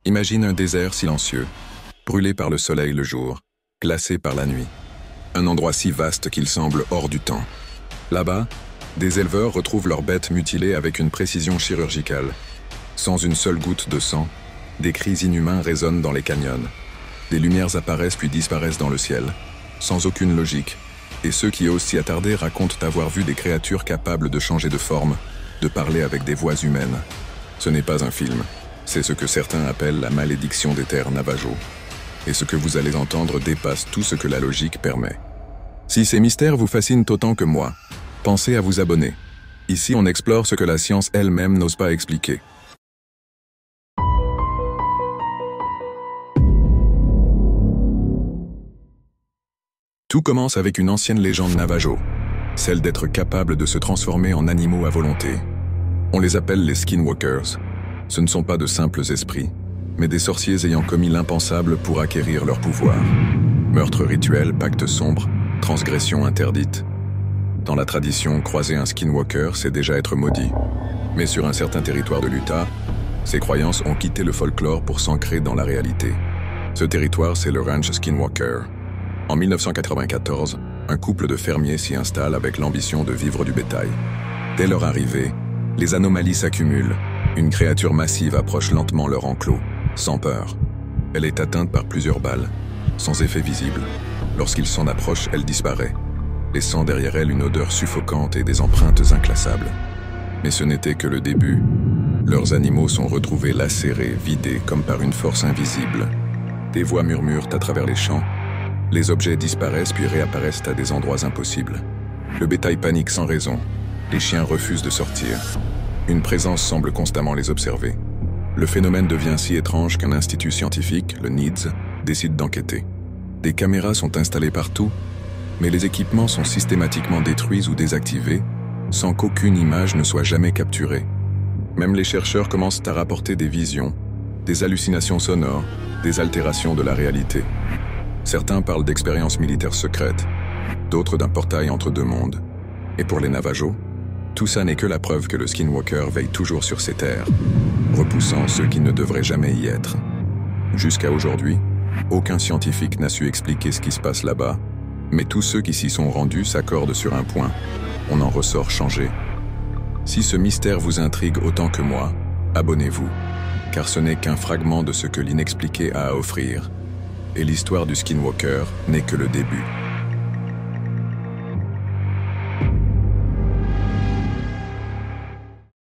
Imagine un désert silencieux, brûlé par le soleil le jour, glacé par la nuit. Un endroit si vaste qu'il semble hors du temps. Là-bas, des éleveurs retrouvent leurs bêtes mutilées avec une précision chirurgicale. Sans une seule goutte de sang, des cris inhumains résonnent dans les canyons. Des lumières apparaissent puis disparaissent dans le ciel, sans aucune logique. Et ceux qui osent s'y attarder racontent avoir vu des créatures capables de changer de forme, de parler avec des voix humaines. Ce n'est pas un film, c'est ce que certains appellent la malédiction des terres Navajo. Et ce que vous allez entendre dépasse tout ce que la logique permet. Si ces mystères vous fascinent autant que moi, pensez à vous abonner. Ici, on explore ce que la science elle-même n'ose pas expliquer. Tout commence avec une ancienne légende Navajo, celle d'être capable de se transformer en animaux à volonté. On les appelle les Skinwalkers. Ce ne sont pas de simples esprits, mais des sorciers ayant commis l'impensable pour acquérir leur pouvoir. Meurtre rituel, pacte sombre, transgression interdite. Dans la tradition, croiser un Skinwalker, c'est déjà être maudit. Mais sur un certain territoire de l'Utah, ces croyances ont quitté le folklore pour s'ancrer dans la réalité. Ce territoire, c'est le ranch Skinwalker. En 1994, un couple de fermiers s'y installe avec l'ambition de vivre du bétail. Dès leur arrivée, les anomalies s'accumulent. Une créature massive approche lentement leur enclos, sans peur. Elle est atteinte par plusieurs balles, sans effet visible. Lorsqu'ils s'en approchent, elle disparaît, laissant derrière elle une odeur suffocante et des empreintes inclassables. Mais ce n'était que le début. Leurs animaux sont retrouvés lacérés, vidés comme par une force invisible. Des voix murmurent à travers les champs. Les objets disparaissent puis réapparaissent à des endroits impossibles. Le bétail panique sans raison. Les chiens refusent de sortir. Une présence semble constamment les observer. Le phénomène devient si étrange qu'un institut scientifique, le NIDS, décide d'enquêter. Des caméras sont installées partout, mais les équipements sont systématiquement détruits ou désactivés, sans qu'aucune image ne soit jamais capturée. Même les chercheurs commencent à rapporter des visions, des hallucinations sonores, des altérations de la réalité. Certains parlent d'expériences militaires secrètes, d'autres d'un portail entre deux mondes. Et pour les Navajo, tout ça n'est que la preuve que le Skinwalker veille toujours sur ces terres, repoussant ceux qui ne devraient jamais y être. Jusqu'à aujourd'hui, aucun scientifique n'a su expliquer ce qui se passe là-bas, mais tous ceux qui s'y sont rendus s'accordent sur un point. On en ressort changé. Si ce mystère vous intrigue autant que moi, abonnez-vous, car ce n'est qu'un fragment de ce que l'inexpliqué a à offrir. Et l'histoire du Skinwalker n'est que le début.